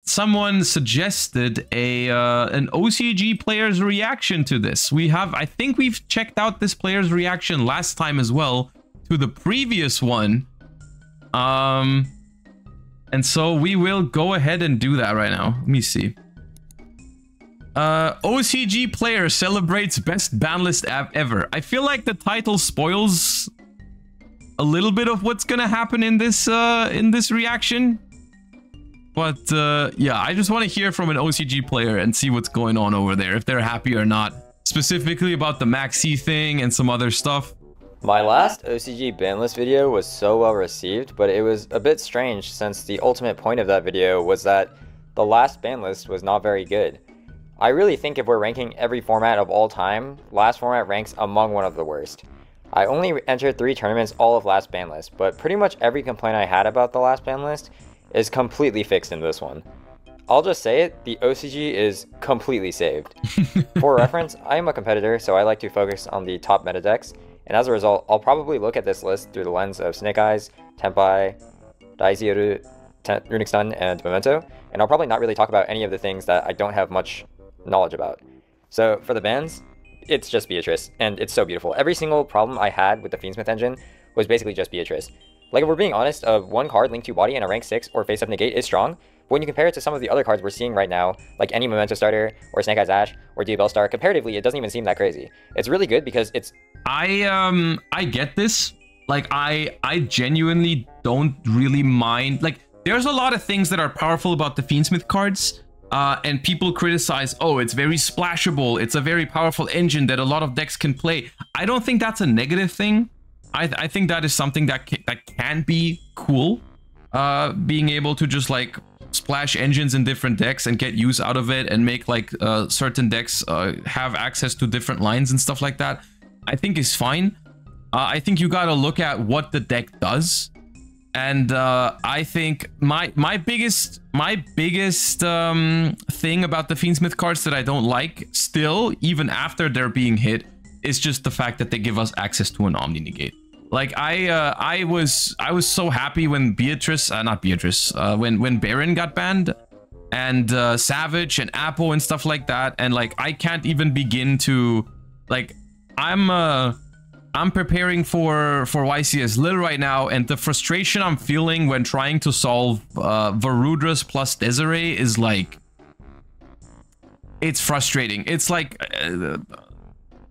someone suggested a an OCG player's reaction to this. I think we've checked out this player's reaction last time as well to the previous one. And so we will go ahead and do that right now. Let me see. OCG player celebrates best ban list app ever. I feel like the title spoils a little bit of what's gonna happen in this reaction. But yeah, I just want to hear from an OCG player and see what's going on over there, if they're happy or not. Specifically about the Maxi thing and some other stuff. My last OCG ban list video was so well received, but it was a bit strange since the ultimate point of that video was that the last ban list was not very good. I really think if we're ranking every format of all time, last format ranks among one of the worst. I only entered 3 tournaments all of last ban list, but pretty much every complaint I had about the last ban list is completely fixed in this one. I'll just say it, the OCG is completely saved. For reference, I am a competitor, so I like to focus on the top meta decks, and as a result, I'll probably look at this list through the lens of Snake Eyes, Tenpai, Daizieru, Runic Stun, and Memento, and I'll probably not really talk about any of the things that I don't have much knowledge about. So for the bans, it's just Beatrice, and it's so beautiful. Every single problem I had with the Fiendsmith engine was basically just Beatrice. Like, if we're being honest, one card, Link 2 Body, and a rank 6 or face-up negate is strong, but when you compare it to some of the other cards we're seeing right now, like any Memento starter, or Snake Eyes Ash, or Diabellstar, comparatively, it doesn't even seem that crazy. It's really good because it's... I get this. Like, I genuinely don't really mind. Like, there's a lot of things that are powerful about the Fiendsmith cards, and people criticize, oh, it's very splashable, it's a very powerful engine that a lot of decks can play. I don't think that's a negative thing. I think that is something that can be cool. Being able to just like splash engines in different decks and get use out of it and make like certain decks have access to different lines and stuff like that, I think is fine. I think you gotta look at what the deck does. And I think my biggest thing about the Fiendsmith cards that I don't like still, even after they're being hit, is just the fact that they give us access to an Omni Negate. Like I was so happy when when Baron got banned, and Savage and Apple and stuff like that, and like I can't even begin to like I'm preparing for YCS Lil right now, and the frustration I'm feeling when trying to solve Varudras plus Desiree is like, it's frustrating. It's like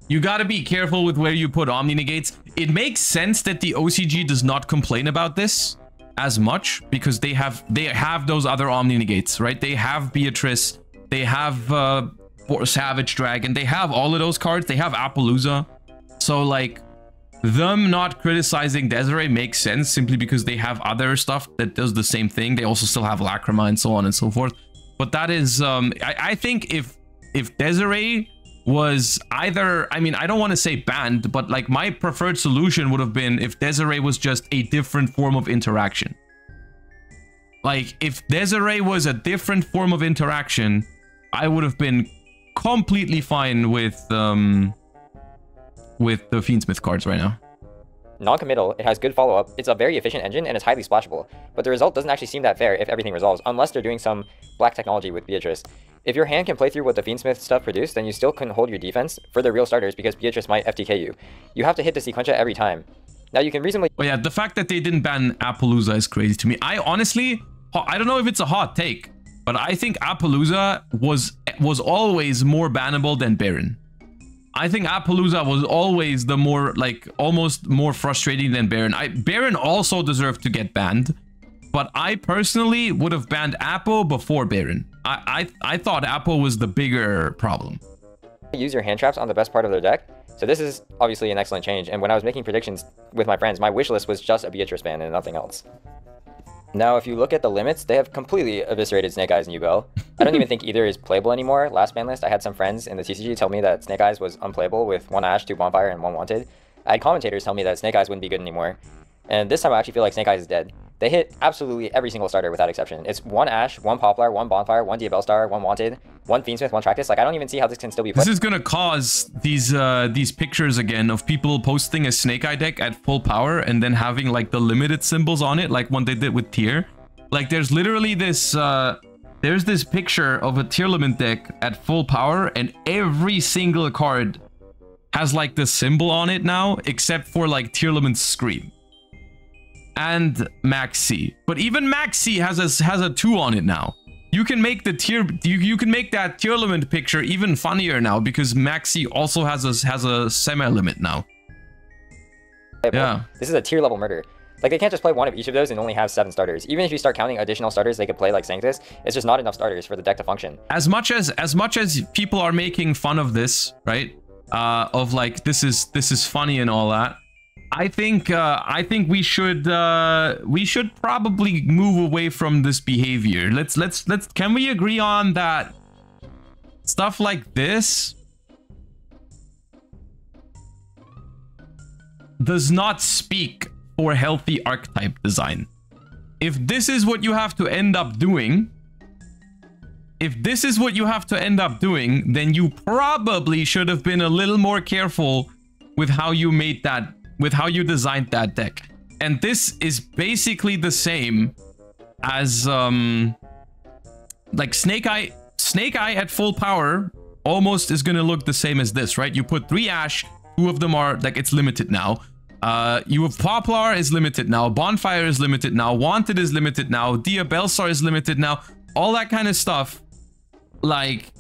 you gotta be careful with where you put Omni Negates. It makes sense that the OCG does not complain about this as much because they have those other Omni Negates, right? They have Beatrice, they have Savage Dragon, they have all of those cards, they have Appaloosa. So like, them not criticizing Desiree makes sense simply because they have other stuff that does the same thing. They also still have Lacrima and so on and so forth. But that is, I think if Desiree was either, I mean, I don't want to say banned, but like my preferred solution would have been if Desiree was just a different form of interaction. Like, if Desiree was a different form of interaction, I would have been completely fine with the Fiendsmith cards right now. Non-committal, it has good follow-up, it's a very efficient engine, and it's highly splashable. But the result doesn't actually seem that fair if everything resolves, unless they're doing some black technology with Beatrice. If your hand can play through what the Fiendsmith stuff produced, then you still couldn't hold your defense for the real starters because Beatrice might FTK you. You have to hit the Sequentia every time. Now you can reasonably... Oh yeah, the fact that they didn't ban Appaloosa is crazy to me. I honestly, I don't know if it's a hot take, but I think Appaloosa was always more bannable than Baron. I think Appaloosa was always the more, like, almost more frustrating than Baron. Baron also deserved to get banned, but I personally would have banned Apple before Baron. I thought Apple was the bigger problem. Use your hand traps on the best part of their deck. So this is obviously an excellent change, and when I was making predictions with my friends, my wish list was just a Beatrice ban and nothing else. Now, if you look at the limits, they have completely eviscerated Snake Eyes and Yubel. I don't even think either is playable anymore. Last ban list, I had some friends in the TCG tell me that Snake Eyes was unplayable with 1 Ash, 2 Bonfire, and 1 Wanted. I had commentators tell me that Snake Eyes wouldn't be good anymore. And this time I actually feel like Snake Eyes is dead. They hit absolutely every single starter without exception. It's 1 Ash, 1 Poplar, 1 Bonfire, 1 Diabellstar, 1 Wanted, 1 Fiendsmith, 1 Tractus. Like, I don't even see how this can still be played. This is gonna cause these pictures again of people posting a Snake Eye deck at full power and then having like the limited symbols on it, like what they did with Tier. Like, there's literally this there's this picture of a Tearlament deck at full power, and every single card has like the symbol on it now, except for like Tearlament's Scream and Maxi. But even Maxi has a 2 on it now. You can make the you can make that Tearlament picture even funnier now because Maxi also has a semi-limit now. Yeah. This is a tier level murder. Like, they can't just play one of each of those and only have 7 starters. Even if you start counting additional starters they could play like Sanctus, it's just not enough starters for the deck to function. As much as people are making fun of this, right? Of like this is funny and all that. I think we should probably move away from this behavior. Let's can we agree on that stuff like this does not speak for healthy archetype design. If this is what you have to end up doing, then you probably should have been a little more careful with how you made that, with how you designed that deck. And this is basically the same as like Snake Eye at full power almost is gonna look the same as this, right? You put 3 Ash, 2 of them are like, it's limited now. You have Poplar is limited now, Bonfire is limited now, Wanted is limited now, Diabellstar is limited now, all that kind of stuff. Like,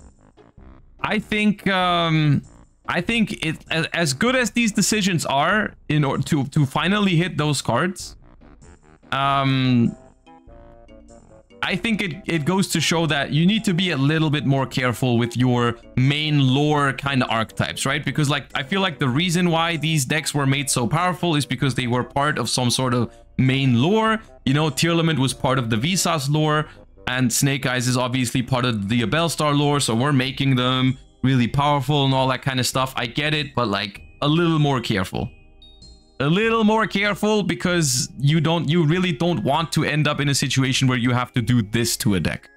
I think it, as good as these decisions are in order to finally hit those cards, I think it goes to show that you need to be a little bit more careful with your main lore kind of archetypes, right? Because like, I feel like the reason why these decks were made so powerful is because they were part of some sort of main lore. You know, Tearlament was part of the Visas lore, and Snake Eyes is obviously part of the Diabellstar lore, so we're making them really powerful and all that kind of stuff. I get it, but like, a little more careful. A little more careful, because you really don't want to end up in a situation where you have to do this to a deck.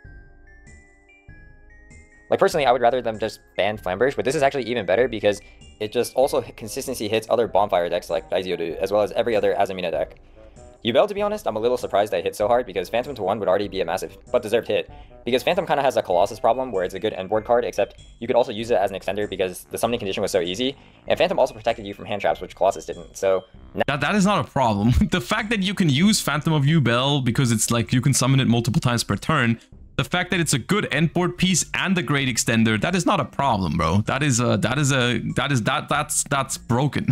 Like, personally, I would rather them just ban Flamberge, but this is actually even better because it just also consistency hits other Bonfire decks like Iziodu, as well as every other Azamina deck. Yubel, to be honest, I'm a little surprised that it hit so hard because Phantom to 1 would already be a massive but deserved hit. Because Phantom kind of has a Colossus problem where it's a good endboard card, except you could also use it as an extender because the summoning condition was so easy. And Phantom also protected you from hand traps, which Colossus didn't. So that is not a problem. The fact that you can use Phantom of Yubel because it's like you can summon it multiple times per turn, the fact that it's a good endboard piece and a great extender, that is not a problem, bro. That's broken.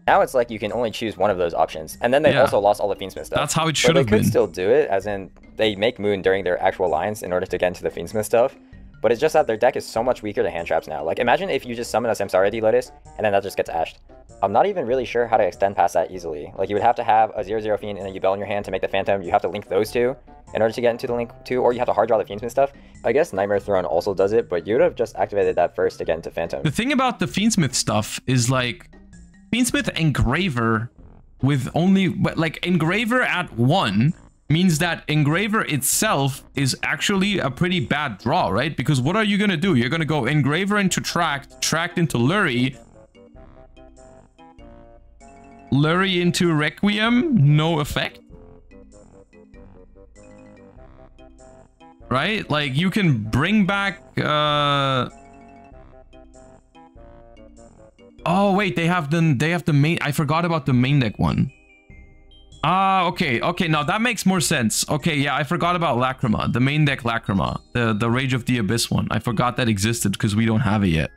Now it's like you can only choose one of those options. And then they also lost all the Fiendsmith stuff. That's how it should have been. They could still do it, as in they make Moon during their actual lines in order to get into the Fiendsmith stuff. But it's just that their deck is so much weaker to hand traps now. Like, imagine if you just summon a Samsara D Lotus and then that just gets ashed. I'm not even really sure how to extend past that easily. Like, you would have to have a 0/0 Fiend and a Yubel in your hand to make the Phantom. You have to link those two in order to get into the link 2, or you have to hard draw the Fiendsmith stuff. I guess Nightmare Throne also does it, but you would have just activated that first to get into Phantom. The thing about the Fiendsmith stuff is like, Fiendsmith Engraver with only, like, Engraver at 1 means that Engraver itself is actually a pretty bad draw, right? Because what are you gonna do? You're gonna go Engraver into Tract, Tract into Lurry, Lurry into Requiem, no effect. Right? Like, you can bring back, oh wait, they have the main, I forgot about the main deck one. Ah, okay, now that makes more sense. Okay, yeah, I forgot about Lacrima, the main deck Lacrima, the Rage of the Abyss one. I forgot that existed because we don't have it yet.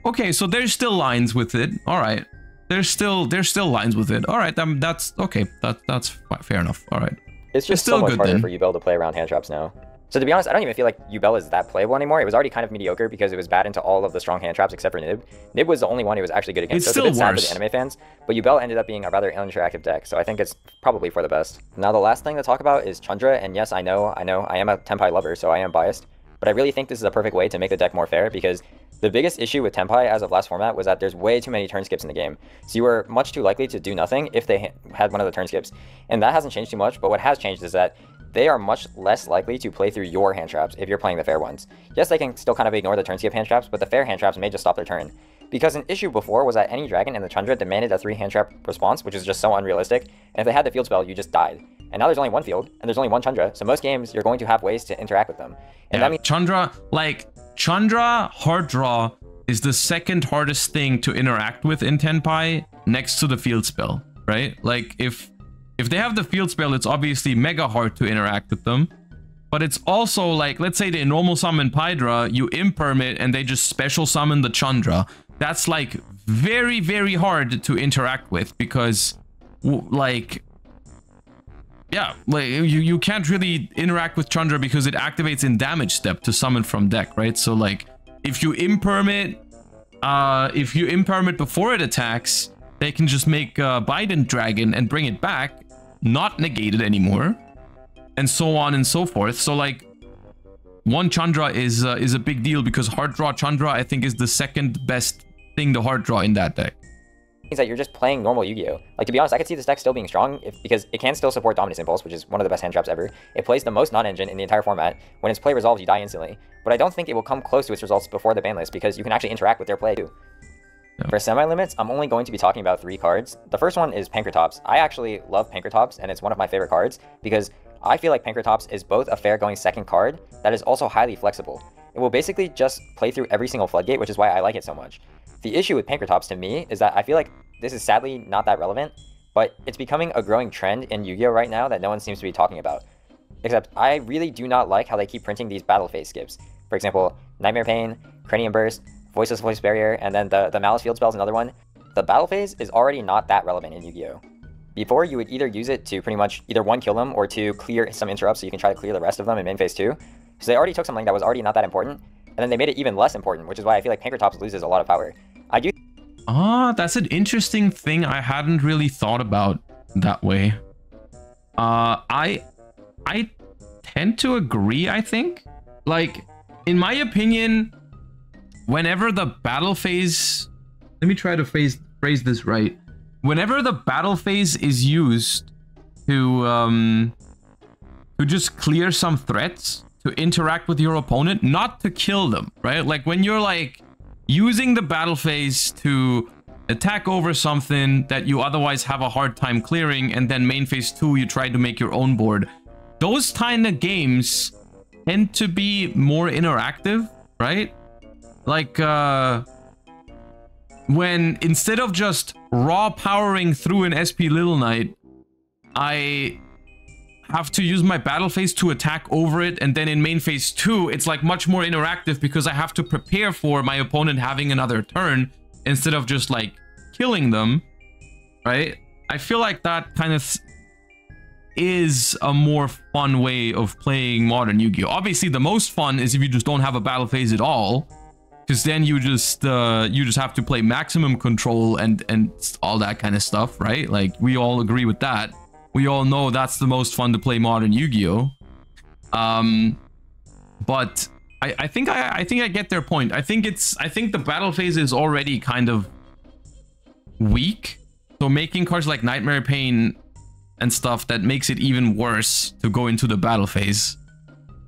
Okay, so there's still lines with it. All right, there's still lines with it. All right, that's okay. That's fair enough. All right, it's just still so much harder for Yubel to play around hand traps now. So to be honest, I don't even feel like Yubel is that playable anymore. It was already kind of mediocre because it was bad into all of the strong hand traps except for Nib. Nib was the only one who was actually good against. It's so it's still a bit worse sad for the anime fans, but Yubel ended up being a rather uninteractive deck, so I think it's probably for the best. Now the last thing to talk about is Chandra, and yes, I know, I am a Tenpai lover, so I am biased, but I really think this is a perfect way to make the deck more fair because the biggest issue with Tenpai as of last format was that there's way too many turn skips in the game. So you were much too likely to do nothing if they had one of the turn skips. And that hasn't changed too much, but what has changed is that they are much less likely to play through your hand traps if you're playing the fair ones. Yes, they can still kind of ignore the turn skip hand traps, but the fair hand traps may just stop their turn. Because an issue before was that any dragon in the Chandra demanded a 3 hand trap response, which is just so unrealistic, and if they had the field spell, you just died. And now there's only one field, and there's only one Chandra, so most games you're going to have ways to interact with them. And yeah, that means Chandra hard draw is the second hardest thing to interact with in Tenpai next to the field spell, right? Like if they have the field spell, it's obviously mega hard to interact with them. But it's also like, let's say they normal summon Pydra, you imperm it, and they just special summon the Chandra. That's like very, very hard to interact with because like, yeah, like you can't really interact with Chandra because it activates in damage step to summon from deck, right? So like if you imperm it before it attacks, they can just make Bident Dragon and bring it back, not negate it anymore, and so on and so forth. So like one Chandra is a big deal because hard draw Chandra I think is the second best thing to hard draw in that deck. Means that you're just playing normal Yu-Gi-Oh! Like, to be honest, I could see this deck still being strong because it can still support Dominus Impulse, which is one of the best hand traps ever. It plays the most non-engine in the entire format. When its play resolves, you die instantly. But I don't think it will come close to its results before the ban list because you can actually interact with their play too. Yeah. For semi-limits, I'm only going to be talking about 3 cards. The first one is Pankratops. I actually love Pankratops, and it's one of my favorite cards because I feel like Pankratops is both a fair-going second card that is also highly flexible. It will basically just play through every single floodgate, which is why I like it so much. The issue with Pankratops to me is that I feel like this is sadly not that relevant, but it's becoming a growing trend in Yu-Gi-Oh! Right now that no one seems to be talking about. Except I really do not like how they keep printing these battle phase skips. For example, Nightmare Pain, Cranium Burst, Voiceless Voice Barrier, and then the Malice Field Spell is another one. The battle phase is already not that relevant in Yu-Gi-Oh! Before, you would either use it to pretty much either 1, kill them, or 2, clear some interrupts so you can try to clear the rest of them in main phase 2. So they already took something that was already not that important, and then they made it even less important, which is why I feel like Pankratops loses a lot of power. I do. That's an interesting thing I hadn't really thought about that way. I tend to agree, I think. Like, in my opinion, whenever the battle phase... Let me try to phrase this right. Whenever the battle phase is used to just clear some threats, to interact with your opponent, not to kill them, right? Like when you're like using the battle phase to attack over something that you otherwise have a hard time clearing, and then main phase 2 you try to make your own board. Those kind of games tend to be more interactive, right? Like when instead of just raw powering through an SP Little Knight, I have to use my battle phase to attack over it, and then in main phase 2 it's like much more interactive because I have to prepare for my opponent having another turn instead of just like killing them, right? I feel like that kind of is a more fun way of playing modern Yu-Gi-Oh! Obviously the most fun is if you just don't have a battle phase at all, because then you just have to play maximum control and all that kind of stuff, right? Like we all agree with that. We all know that's the most fun to play modern Yu-Gi-Oh! But I think I get their point. I think the battle phase is already kind of weak. So making cards like Nightmare Pain and stuff that makes it even worse to go into the battle phase.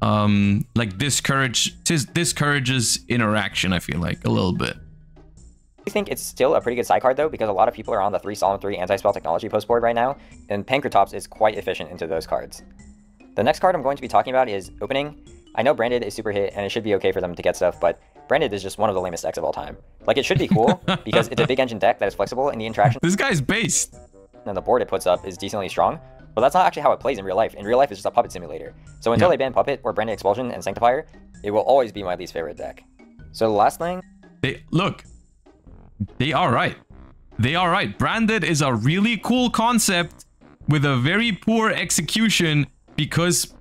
Like discourages interaction, I feel like, a little bit. I think it's still a pretty good side card though, because a lot of people are on the 3 Solemn 3 anti-spell technology post board right now, and Pankratops is quite efficient into those cards. The next card I'm going to be talking about is Opening. I know Branded is super hit and it should be okay for them to get stuff, but Branded is just one of the lamest decks of all time. Like, it should be cool because it's a big engine deck that is flexible in the interaction. This guy's based. And the board it puts up is decently strong, but that's not actually how it plays in real life. In real life, it's just a puppet simulator. So until they ban Puppet or Branded Expulsion and Sanctifier, it will always be my least favorite deck. So the last thing... They are right. They are right. Branded is a really cool concept with a very poor execution because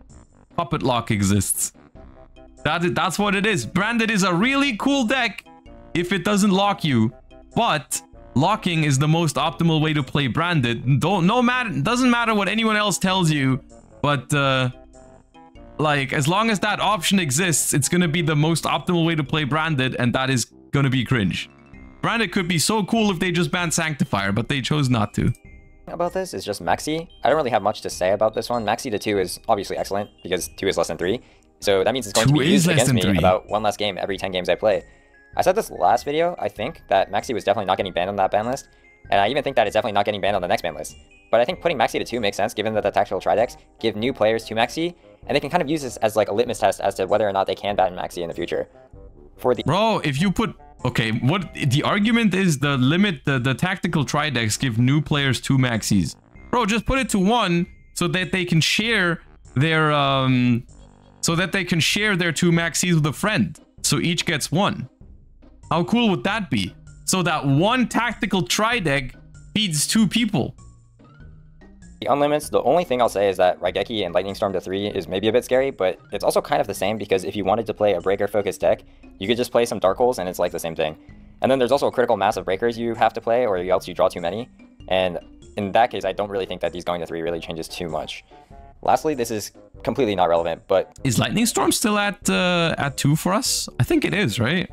Puppet Lock exists. That's what it is. Branded is a really cool deck if it doesn't lock you, but locking is the most optimal way to play Branded. Doesn't matter what anyone else tells you, but like as long as that option exists, it's gonna be the most optimal way to play Branded, and that is gonna be cringe. Branded could be so cool if they just banned Sanctifier, but they chose not to. About this is just Maxi. I don't really have much to say about this one. Maxi to 2 is obviously excellent because 2 is less than 3. So that means it's going to be used against me about 1 less game every 10 games I play. I said this last video, I think, that Maxi was definitely not getting banned on that ban list. and I even think that it's definitely not getting banned on the next ban list. But I think putting Maxi to 2 makes sense given that the tactical tri-decks give new players 2 Maxi, and they can kind of use this as like a litmus test as to whether or not they can ban Maxi in the future. For the Bro, if you put... Okay, what the argument is the tactical tri-decks give new players 2 Maxis. Bro, just put it to 1 so that they can share their 2 Maxis with a friend. So each gets 1. How cool would that be? So that 1 tactical tri-deck feeds 2 people. The unlimits, the only thing I'll say is that Raigeki and Lightning Storm to 3 is maybe a bit scary, but it's also kind of the same because if you wanted to play a breaker-focused deck, you could just play some Dark Holes and it's like the same thing. And then there's also a critical mass of breakers you have to play or else you draw too many. And in that case, I don't really think that these going to 3 really changes too much. Lastly, this is completely not relevant, but... Is Lightning Storm still at 2 for us? I think it is, right?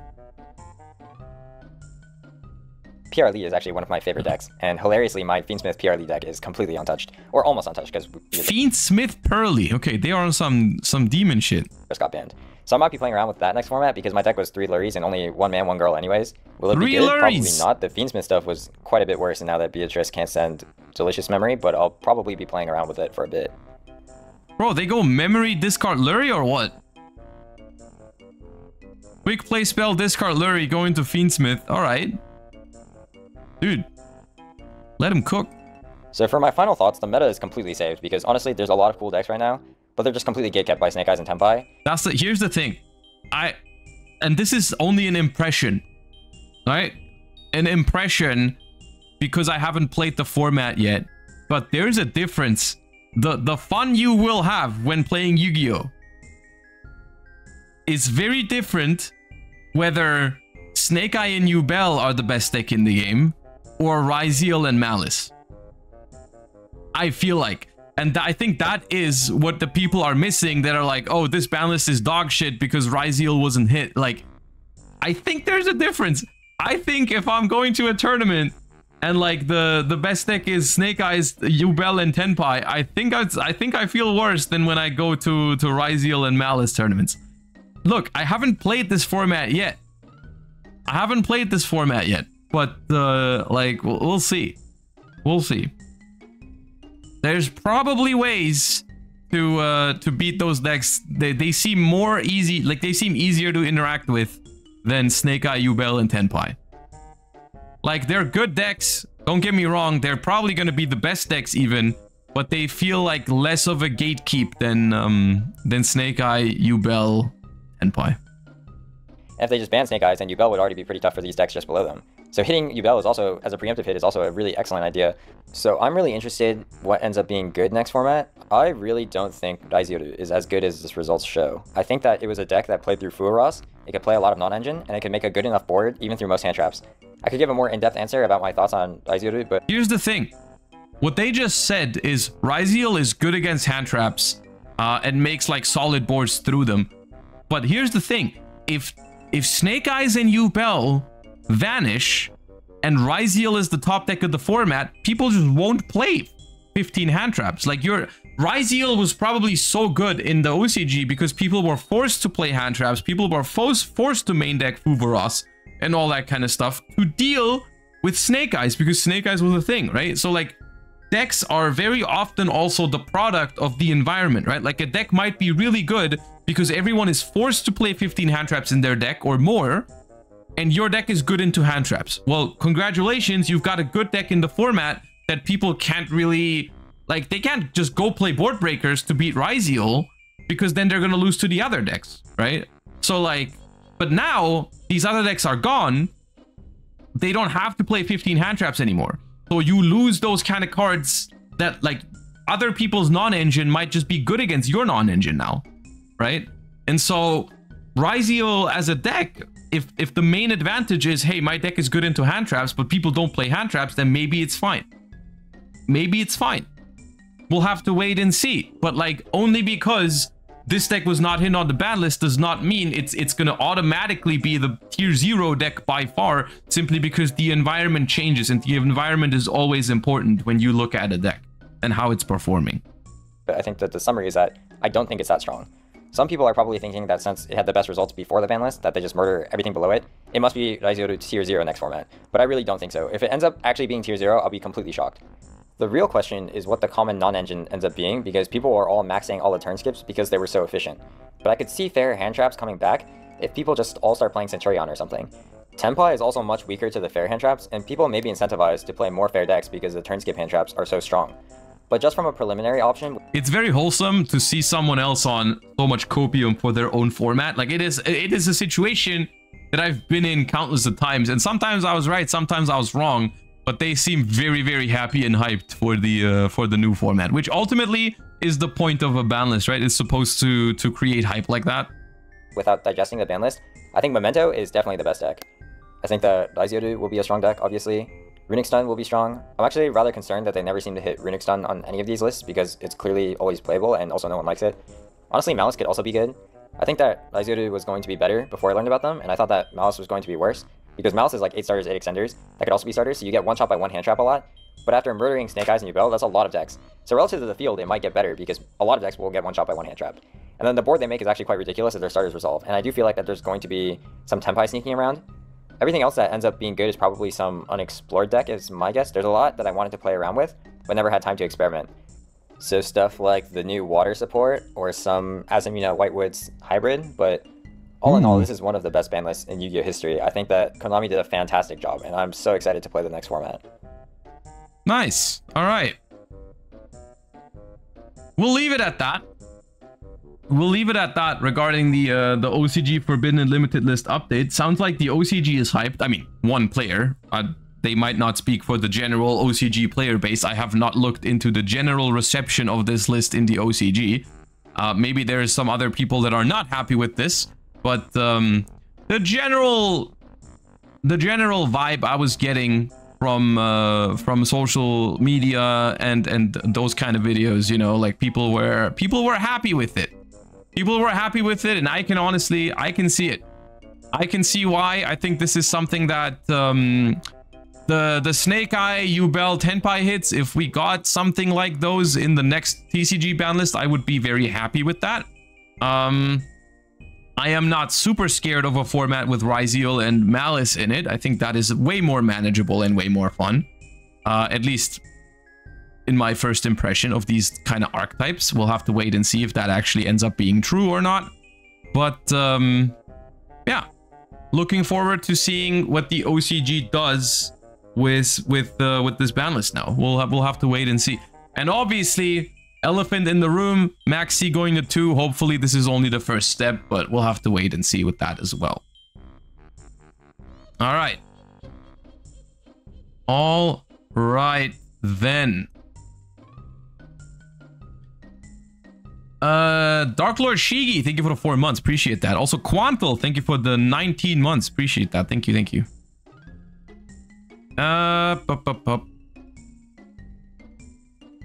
PRL is actually one of my favorite decks, and hilariously, my Fiendsmith PRL deck is completely untouched, or almost untouched, because Fiendsmith Pearly. Okay, they are on some demon shit. Just got banned. So I might be playing around with that next format because my deck was 3 Luries and only 1 man, 1 girl anyways. Will it be good? Probably not. The Fiendsmith stuff was quite a bit worse, and now that Beatrice can't send Delicious Memory, but I'll probably be playing around with it for a bit. Bro, they go memory, discard Lurie, or what? Quick play spell, discard Lurie, go into Fiendsmith. Alright. Dude, let him cook. So for my final thoughts, the meta is completely saved because honestly, there's a lot of cool decks right now, but they're just completely gatekept by Snake Eyes and Tenpai. Here's the thing. And this is only an impression, right? An impression because I haven't played the format yet, but there's a difference. The fun you will have when playing Yu-Gi-Oh! Is very different whether Snake Eye and Yubel are the best deck in the game, or Ryziel and Malice. I feel like. And I think that is what the people are missing that are like, oh, this ban list is dog shit because Ryziel wasn't hit. Like, I think there's a difference. I think if I'm going to a tournament and like the best deck is Snake Eyes, Yubel, and Tenpai, I think I feel worse than when I go to Ryziel and Malice tournaments. Look, I haven't played this format yet. But like we'll see. We'll see. There's probably ways to beat those decks. They seem more easy, like they seem easier to interact with than Snake Eye, Yubel, and Tenpai. Like they're good decks. Don't get me wrong. They're probably gonna be the best decks even, but they feel like less of a gatekeep than Snake Eye, Yubel, Tenpai. And if they just ban Snake Eyes, then Yubel would already be pretty tough for these decks just below them. So hitting Yubel is also, as a preemptive hit, is also a really excellent idea. So I'm really interested what ends up being good next format. I really don't think Raizuru is as good as this results show. I think that it was a deck that played through Fuaros, it could play a lot of non-engine, and it could make a good enough board even through most hand traps. I could give a more in-depth answer about my thoughts on Raizuru, but... Here's the thing. What they just said is Ryziel is good against hand traps and makes like solid boards through them. But here's the thing. If Snake Eyes and Yubel vanish and Ryziel is the top deck of the format, people just won't play 15 hand traps. Like Ryziel was probably so good in the OCG because people were forced to play hand traps. People were forced to main deck Fuvaros and all that kind of stuff to deal with Snake Eyes because Snake Eyes was a thing, right? So like decks are very often also the product of the environment, right? Like a deck might be really good because everyone is forced to play 15 hand traps in their deck or more, and your deck is good into hand traps. Well, congratulations, you've got a good deck in the format that people can't really, like, they can't just go play board breakers to beat Ryziel because then they're gonna lose to the other decks, right? So like, but now these other decks are gone, they don't have to play 15 hand traps anymore. So you lose those kind of cards that like other people's non-engine might just be good against your non-engine now, right? And so Ryziel as a deck, if the main advantage is, hey, my deck is good into hand traps, but people don't play hand traps, then maybe it's fine. Maybe it's fine. We'll have to wait and see. But like, only because this deck was not hit on the ban list does not mean it's gonna automatically be the tier 0 deck by far, simply because the environment changes, and the environment is always important when you look at a deck and how it's performing. But I think that the summary is that I don't think it's that strong. Some people are probably thinking that since it had the best results before the ban list, that they just murder everything below it. It must be Raizioru tier 0 next format. But I really don't think so. If it ends up actually being tier 0, I'll be completely shocked. The real question is what the common non-engine ends up being, because people are all maxing all the turn skips because they were so efficient. But I could see fair hand traps coming back if people just all start playing Centurion or something. Tenpai is also much weaker to the fair hand traps, and people may be incentivized to play more fair decks because the turn skip hand traps are so strong. But just from a preliminary option... It's very wholesome to see someone else on so much copium for their own format. Like, it is a situation that I've been in countless of times, and sometimes I was right, sometimes I was wrong, but they seem very, very happy and hyped for the new format, which ultimately is the point of a ban list, right? It's supposed to create hype like that. Without digesting the ban list, I think Memento is definitely the best deck. I think that Raizioru will be a strong deck, obviously. Runic Stun will be strong. I'm actually rather concerned that they never seem to hit Runic Stun on any of these lists because it's clearly always playable and also no one likes it. Honestly, Malice could also be good. I think that Raizioru was going to be better before I learned about them, and I thought that Malice was going to be worse because Malice is like 8 starters, 8 extenders. That could also be starters, so you get one shot by one hand trap a lot. But after murdering Snake Eyes and Yubel, that's a lot of decks. So relative to the field, it might get better because a lot of decks will get one shot by one hand trap. And then the board they make is actually quite ridiculous if their starters resolve. And I do feel like that there's going to be some Tenpai sneaking around. Everything else that ends up being good is probably some unexplored deck is my guess. There's a lot that I wanted to play around with, but never had time to experiment. So stuff like the new water support or some Azumina Whitewoods hybrid, but all in all, this is one of the best ban lists in Yu-Gi-Oh! History. I think that Konami did a fantastic job, and I'm so excited to play the next format. Nice. All right. We'll leave it at that. We'll leave it at that regarding the OCG Forbidden and Limited List update. Sounds like the OCG is hyped. I mean, one player. They might not speak for the general OCG player base. I have not looked into the general reception of this list in the OCG. Maybe there's some other people that are not happy with this, but the general vibe I was getting from social media and those kind of videos, you know, like people were happy with it. People were happy with it, and I can see it. I can see why. I think this is something that the Snake Eye, Yubel, Tenpai hits, if we got something like those in the next TCG ban list, I would be very happy with that. I am not super scared of a format with Raziel and Malice in it. I think that is way more manageable and way more fun. At least in my first impression of these kind of archetypes. We'll have to wait and see if that actually ends up being true or not. But yeah, looking forward to seeing what the OCG does with this ban list now. We'll have to wait and see. And obviously, elephant in the room, Maxi going to 2. Hopefully this is only the first step, but we'll have to wait and see with that as well. All right. All right then. Dark Lord Shigi, thank you for the 4 months. Appreciate that. Also, Quantal, thank you for the 19 months. Appreciate that. Thank you, thank you.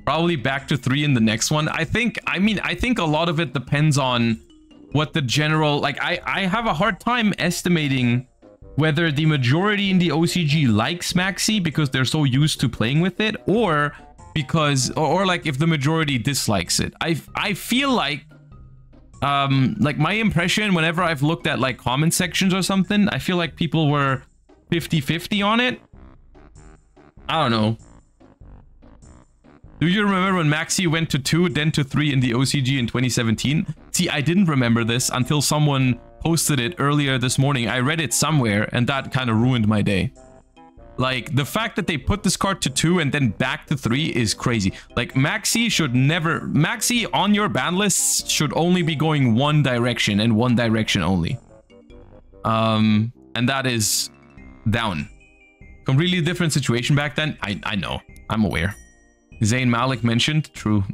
Probably back to 3 in the next one. I think a lot of it depends on what the general... Like, I have a hard time estimating whether the majority in the OCG likes Maxi because they're so used to playing with it, or because... Or like, if the majority dislikes it. I feel like my impression whenever I've looked at, like, comment sections or something, I feel like people were 50-50 on it. I don't know. Do you remember when Maxi went to 2, then to 3 in the OCG in 2017? See, I didn't remember this until someone posted it earlier this morning. I read it somewhere, and that kind of ruined my day. Like, the fact that they put this card to 2 and then back to 3 is crazy. Like, Maxi should never... Maxi on your ban lists should only be going one direction and one direction only. And that is down. Completely different situation back then. I know. I'm aware. Zayn Malik mentioned. True.